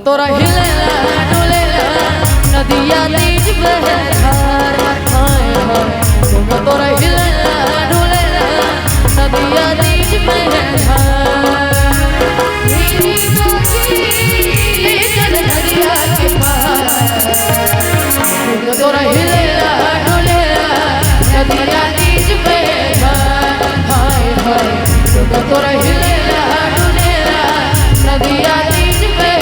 तोरा हिलेला डोलेला नदिया तेज बहे धार हाय हाय तुम तोरा हिलेला डोलेला नदिया तेज बहे धार मेरी बाकी ले चल दरिया के पार तुम तोरा हिलेला डोलेला नदिया तेज बहे धार हाय हाय तुम तोरा हिलेला डोलेला नदिया तेज बहे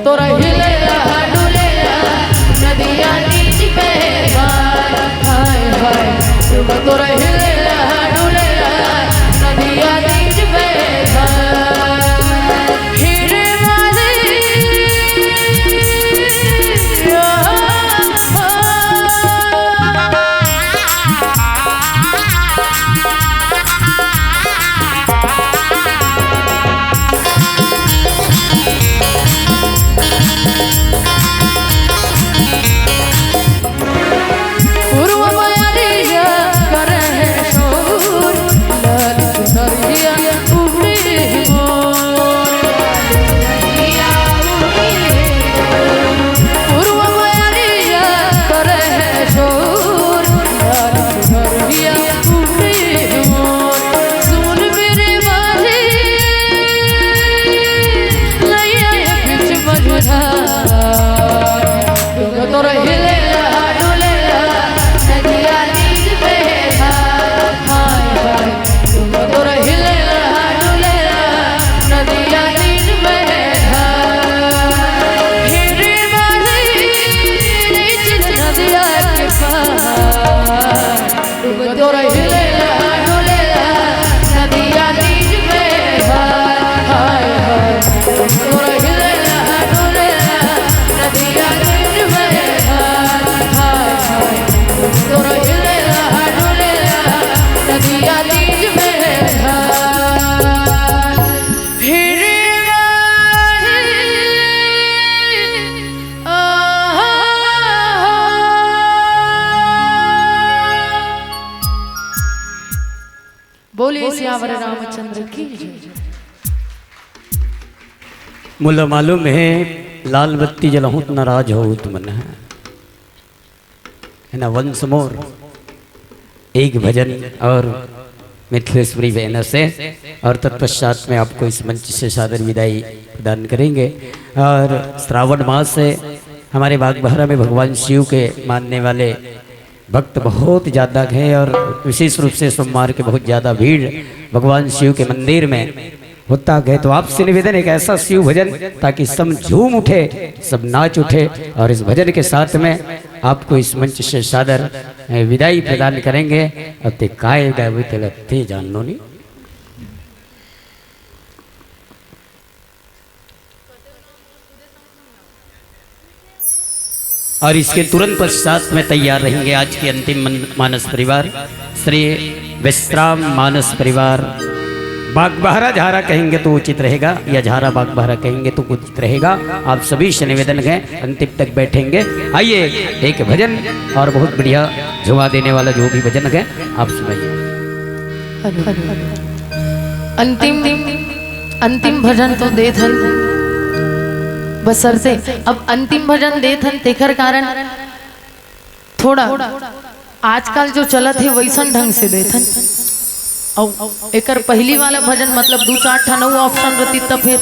तोरा हिलेला डोलेला नदिया तेज बहे धार हाय हाय तुम तोरा हिलेला डोलेला नदिया तेज बहे धार हिरे वाले तोरा हिलेला डोलेला नदिया तेज बहे धार हाय हाय तुम तोरा हिलेला डोलेला नदिया तेज बहे धार हिरे वाले ले चल नदिया के पार तुम तोरा हिलेला डोलेला नदिया तेज बहे धार हाय हाय तुम तोरा हिलेला डोलेला नदिया तेज बहे तोरा हिलेला डोलेला नदिया तेज बहे धार हिरे बोलिए सियावर रामचंद्र की जय। मुला मालूम है लाल बत्ती जलहूँ त नाराज हो तो मन है ना। वंस मोर एक भजन और मिथिलेश्वरी बहना से और तत्पश्चात में आपको इस मंच से सादर विदाई प्रदान करेंगे। और श्रावण मास से हमारे बागबाहरा में भगवान शिव के मानने वाले भक्त बहुत ज़्यादा हैं और विशेष रूप से सोमवार के बहुत ज़्यादा भीड़ भगवान शिव के मंदिर में होता है। तो आपसे निवेदन एक ऐसा शिव भजन ताकि सब झूम उठे, सब नाच उठे। और इस भजन के साथ में आपको इस मंच से सादर विदाई प्रदान करेंगे। अब ते काय गावे ते जान लो नहीं। और इसके तुरंत पश्चात में तैयार रहेंगे आज के अंतिम मानस परिवार श्री विश्राम मानस परिवार। बागबाहरा झारा कहेंगे तो उचित रहेगा या झारा बागबाहरा कहेंगे तो उचित रहेगा। आप सभी से निवेदन है अंतिम तक बैठेंगे। आइए एक भजन और बहुत बढ़िया झुमा देने वाला जो भी भजन है आप सुनाइए। अंतिम भजन तो दे थन बसरते अब अंतिम भजन दे थन तेखर कारण थोड़ा आजकल जो चलत है वैसन ढंग से दे थन। और एकर पहली वाला भजन मतलब 2-4 ठा नौ ऑप्शन रहती तब फिर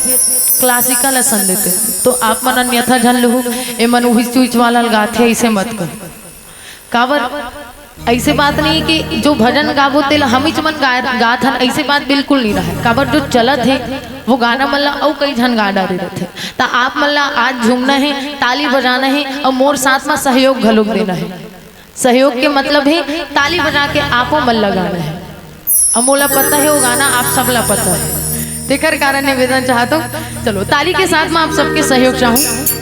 क्लासिकल असन देते। तो आप मन अन्यथा जन लहू एमन उहिच चुइच वाला गाथे ऐसे मत कर काबर ऐसे बात नहीं कि जो भजन गावो तेल हम ही मन गात हन ऐसे बात बिल्कुल नहीं रहा। काबर जो चलत है वो गाना मल्ला और कई झन गा डाले रहते। तो आप मल्ला आज झूमना है, ताली बजाना है और मोर साथ में सहयोग घलोक देना है। सहयोग के मतलब है ताली बजा के आपो मल्ला गाना है। अमोला पता है वो गाना आप सबला पता है। तेकर कारण निवेदन चाहता हूँ, चलो ताली के साथ में आप सबके सहयोग चाहूँ।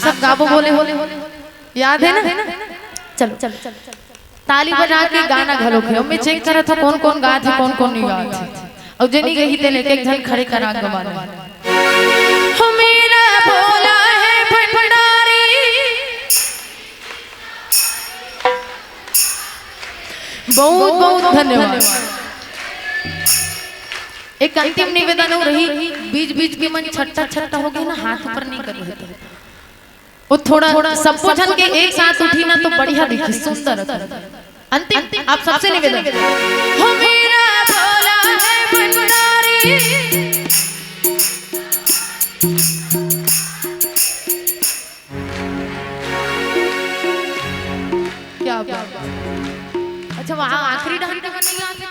सब गाबो बोले बोले याद है ना? चलो चलो चलो ताली बजा के गाना घलो खे मैं चेक करा था कौन कौन गा थे कौन कौन नहीं गा थे और जनी गई थे लेके एक जन खड़े करा गवाने हो मेरा भोला है भंडारी बहुत बहुत धन्यवाद। एक अंतिम निवेदन हो रही बीच बीच के मन छट्टा छट्टा हो गया ना हाथ ऊपर नहीं कर रहे थे वो थोड़ा सबको जन के एक साथ उठी ना तो बढ़िया दिखी सुंदर। अंतिम आप सबसे निवेदन हो मेरा भोला है भंडारी क्या अच्छा वहां आखिरी डांस नहीं आता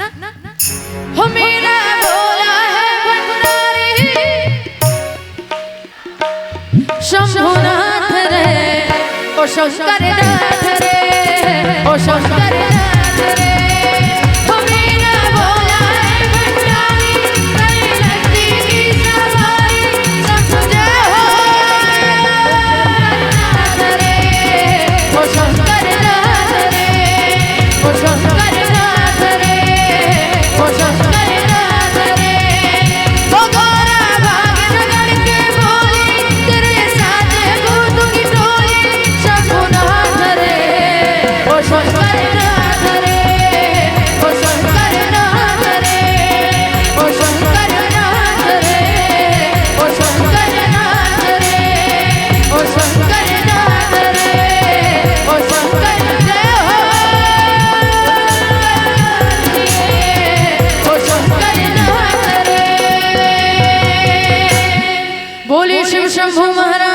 ना हो मेरा भोला है भंडारी शंभुनाथ रे ओ शंकर नाथ रे ओ शंकर नाथ रे, ओ मेरा भोला है भंडारी, करे नंदी की सवारी, सब जय हो नाथ रे, ओ शंकर नाथ रे, ओ शंकर नाथ रे, ओ शंकर नाथ रे, ओ गौरा भाग नगर के बोली, तेरे साथ भूतों की टोली, शंभुनाथ रे, ओ शंकर नाथ रे, ओ शंकर नाथ रे, ओ शंकर नाथ रे, ओ शंकर नाथ रे, ओ शंकर नाथ रे, ओ शंकर जय हो, ओ शंकर नाथ रे। बोलिए शिव शंभु महाराज।